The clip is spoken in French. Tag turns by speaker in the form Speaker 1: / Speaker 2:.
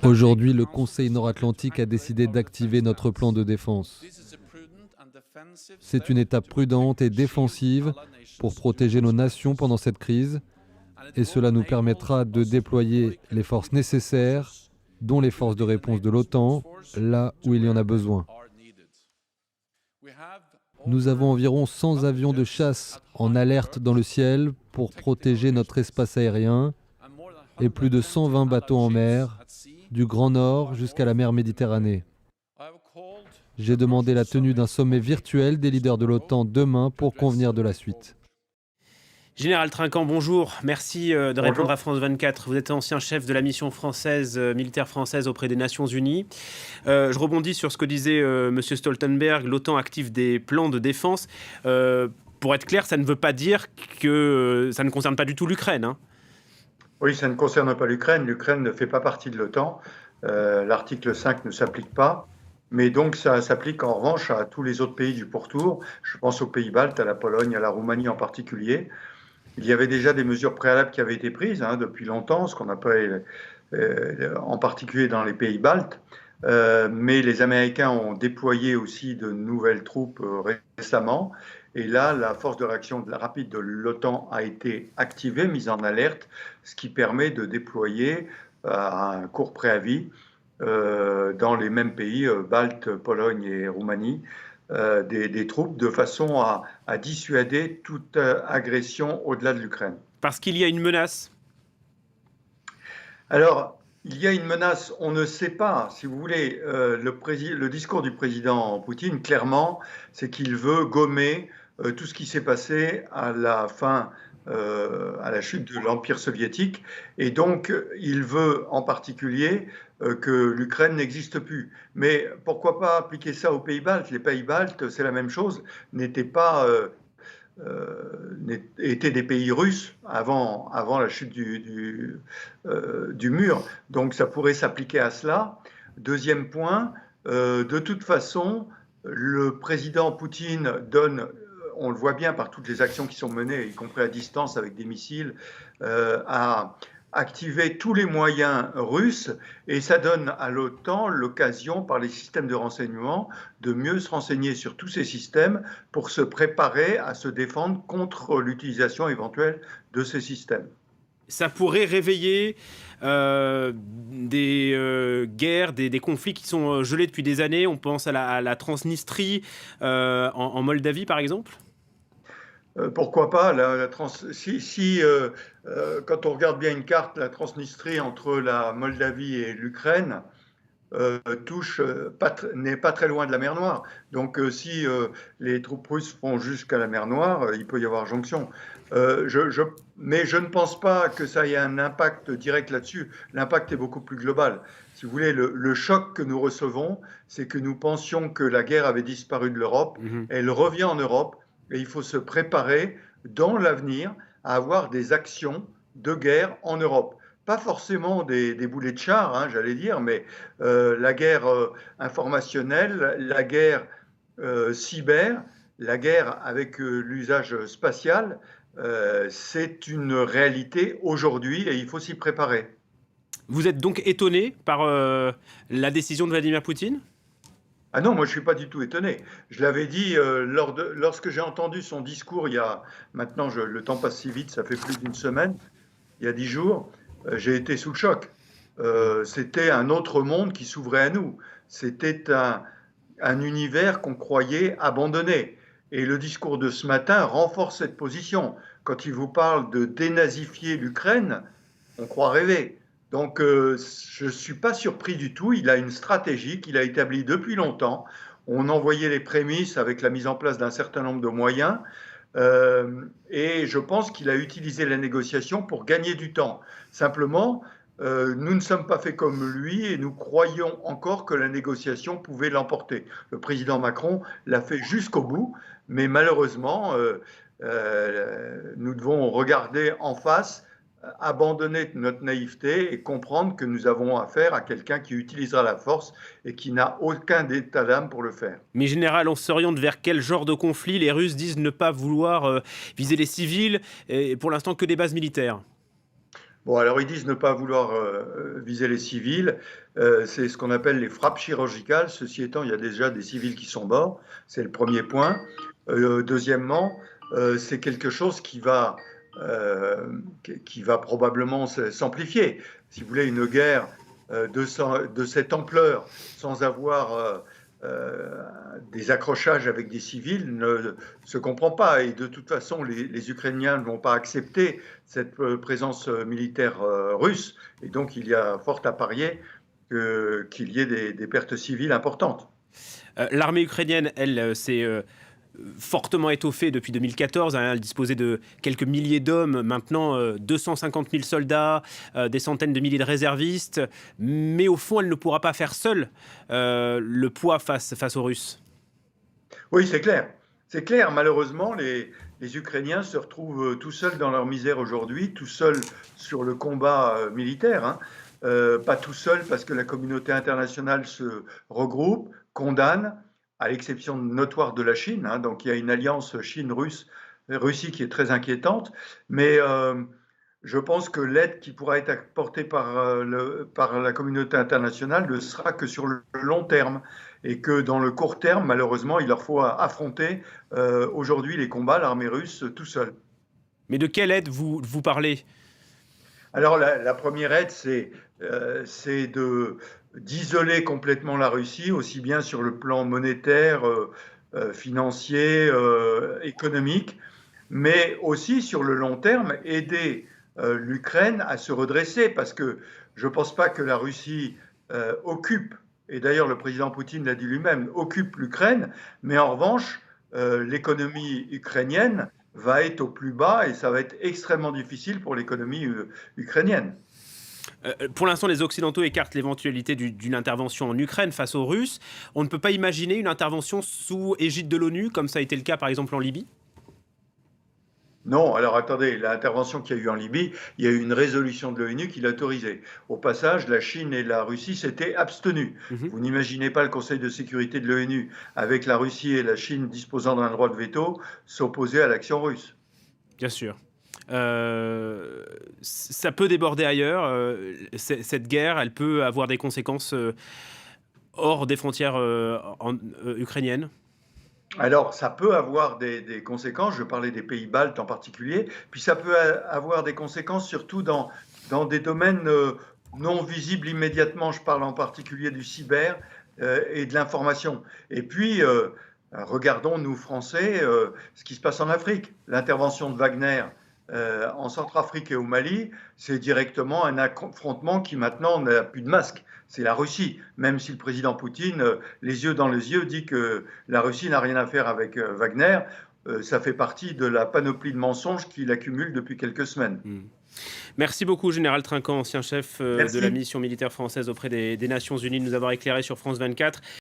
Speaker 1: Aujourd'hui, le Conseil nord-atlantique a décidé d'activer notre plan de défense. C'est une étape prudente et défensive pour protéger nos nations pendant cette crise, et cela nous permettra de déployer les forces nécessaires, dont les forces de réponse de l'OTAN, là où il y en a besoin. Nous avons environ 100 avions de chasse en alerte dans le ciel pour protéger notre espace aérien et plus de 120 bateaux en mer, du Grand Nord jusqu'à la mer Méditerranée. J'ai demandé la tenue d'un sommet virtuel des leaders de l'OTAN demain pour convenir de la suite.
Speaker 2: Général Trinquant, bonjour. Merci de répondre
Speaker 3: Bonjour.
Speaker 2: à France 24. Vous êtes ancien chef de la mission militaire française auprès des Nations Unies. Je rebondis sur ce que disait M. Stoltenberg. L'OTAN active des plans de défense. Pour être clair, ça ne veut pas dire que ça ne concerne pas du tout l'Ukraine, hein.
Speaker 3: Oui, ça ne concerne pas l'Ukraine. L'Ukraine ne fait pas partie de l'OTAN. L'article 5 ne s'applique pas. Mais donc, ça s'applique en revanche à tous les autres pays du pourtour. Je pense aux pays baltes, à la Pologne, à la Roumanie en particulier. Il y avait déjà des mesures préalables qui avaient été prises depuis longtemps, ce qu'on appelle en particulier dans les pays baltes. Mais les Américains ont déployé aussi de nouvelles troupes récemment. Et là, la force de réaction rapide de l'OTAN a été activée, mise en alerte, ce qui permet de déployer à un court préavis dans les mêmes pays, baltes, Pologne et Roumanie, des troupes de façon à dissuader toute agression au-delà de l'Ukraine.
Speaker 2: Parce qu'il y a une menace.
Speaker 3: Alors, il y a une menace, on ne sait pas, si vous voulez, le discours du président Poutine, clairement, c'est qu'il veut gommer tout ce qui s'est passé à la fin, à la chute de l'Empire soviétique, et donc il veut en particulier que l'Ukraine n'existe plus. Mais pourquoi pas appliquer ça aux pays baltes? Les pays baltes, c'est la même chose, n'étaient pas étaient des pays russes avant la chute du mur. Donc ça pourrait s'appliquer à cela. Deuxième point, de toute façon, le président Poutine donne, on le voit bien par toutes les actions qui sont menées, y compris à distance avec des missiles, à activer tous les moyens russes, et ça donne à l'OTAN l'occasion, par les systèmes de renseignement, de mieux se renseigner sur tous ces systèmes pour se préparer à se défendre contre l'utilisation éventuelle de ces systèmes.
Speaker 2: Ça pourrait réveiller des guerres, des conflits qui sont gelés depuis des années. On pense à la Transnistrie en Moldavie, par exemple.
Speaker 3: Pourquoi pas quand on regarde bien une carte, la Transnistrie entre la Moldavie et l'Ukraine n'est pas très loin de la mer Noire. Donc si les troupes russes vont jusqu'à la mer Noire, il peut y avoir jonction. Mais je ne pense pas que ça ait un impact direct là-dessus. L'impact est beaucoup plus global. Si vous voulez, le choc que nous recevons, c'est que nous pensions que la guerre avait disparu de l'Europe. Elle revient en Europe. Et il faut se préparer dans l'avenir à avoir des actions de guerre en Europe. Pas forcément des boulets de char, j'allais dire, mais la guerre informationnelle, la guerre cyber, la guerre avec l'usage spatial, c'est une réalité aujourd'hui et il faut s'y préparer.
Speaker 2: Vous êtes donc étonné par la décision de Vladimir Poutine ?
Speaker 3: Ah non, moi je ne suis pas du tout étonné. Je l'avais dit lorsque j'ai entendu son discours, maintenant le temps passe si vite, ça fait plus d'une semaine, il y a 10 jours, j'ai été sous le choc. C'était un autre monde qui s'ouvrait à nous. C'était un univers qu'on croyait abandonné. Et le discours de ce matin renforce cette position. Quand il vous parle de dénazifier l'Ukraine, on croit rêver. Donc, je ne suis pas surpris du tout. Il a une stratégie qu'il a établie depuis longtemps. On envoyait les prémices avec la mise en place d'un certain nombre de moyens. Et je pense qu'il a utilisé la négociation pour gagner du temps. Simplement, nous ne sommes pas faits comme lui et nous croyons encore que la négociation pouvait l'emporter. Le président Macron l'a fait jusqu'au bout, mais malheureusement, nous devons regarder en face, abandonner notre naïveté et comprendre que nous avons affaire à quelqu'un qui utilisera la force et qui n'a aucun état d'âme pour le faire.
Speaker 2: Mais général, on s'oriente vers quel genre de conflit? Les Russes disent ne pas vouloir viser les civils et pour l'instant que des bases militaires.
Speaker 3: Bon, alors ils disent ne pas vouloir viser les civils. C'est ce qu'on appelle les frappes chirurgicales. Ceci étant, il y a déjà des civils qui sont morts. C'est le premier point. Deuxièmement, c'est quelque chose qui va probablement s'amplifier. Si vous voulez, une guerre de cette ampleur, sans avoir des accrochages avec des civils, ne se comprend pas. Et de toute façon, les Ukrainiens ne vont pas accepter cette présence militaire russe. Et donc, il y a fort à parier qu'il y ait des pertes civiles importantes.
Speaker 2: L'armée ukrainienne, elle, s'est fortement étoffée depuis 2014. Elle disposait de quelques milliers d'hommes, maintenant 250 000 soldats, des centaines de milliers de réservistes. Mais au fond, elle ne pourra pas faire seule le poids face aux Russes.
Speaker 3: Oui, c'est clair. C'est clair. Malheureusement, les Ukrainiens se retrouvent tout seuls dans leur misère aujourd'hui, tout seuls sur le combat militaire. Hein. Pas tout seuls parce que la communauté internationale se regroupe, condamne, à l'exception notoire de la Chine. Hein, donc il y a une alliance Chine-Russie qui est très inquiétante. Mais je pense que l'aide qui pourra être apportée par la communauté internationale ne sera que sur le long terme. Et que dans le court terme, malheureusement, il leur faut affronter aujourd'hui les combats, l'armée russe, tout seul.
Speaker 2: Mais de quelle aide vous parlez ?
Speaker 3: Alors la première aide, c'est d'isoler complètement la Russie, aussi bien sur le plan monétaire, financier, économique, mais aussi sur le long terme, aider l'Ukraine à se redresser, parce que je ne pense pas que la Russie occupe, et d'ailleurs le président Poutine l'a dit lui-même, occupe l'Ukraine, mais en revanche, l'économie ukrainienne va être au plus bas et ça va être extrêmement difficile pour l'économie ukrainienne.
Speaker 2: Pour l'instant, les Occidentaux écartent l'éventualité d'une intervention en Ukraine face aux Russes. On ne peut pas imaginer une intervention sous égide de l'ONU, comme ça a été le cas par exemple en Libye ?
Speaker 3: Non, alors attendez, l'intervention qu'il y a eu en Libye, il y a eu une résolution de l'ONU qui l'a autorisée. Au passage, la Chine et la Russie s'étaient abstenues. Vous n'imaginez pas le Conseil de sécurité de l'ONU, avec la Russie et la Chine disposant d'un droit de veto, s'opposer à l'action russe.
Speaker 2: Bien sûr. Ça peut déborder ailleurs. Cette guerre, elle peut avoir des conséquences hors des frontières ukrainiennes.
Speaker 3: Alors, ça peut avoir des conséquences, je parlais des pays baltes en particulier, puis ça peut avoir des conséquences surtout dans des domaines non visibles immédiatement, je parle en particulier du cyber et de l'information. Et puis, regardons, nous Français, ce qui se passe en Afrique. L'intervention de Wagner en Centrafrique et au Mali, c'est directement un affrontement qui maintenant n'a plus de masque. C'est la Russie, même si le président Poutine, les yeux dans les yeux, dit que la Russie n'a rien à faire avec Wagner. Ça fait partie de la panoplie de mensonges qu'il accumule depuis quelques semaines.
Speaker 2: Merci beaucoup, Général Trinquant, ancien chef de la mission militaire française auprès des Nations Unies, de nous avoir éclairé sur France 24.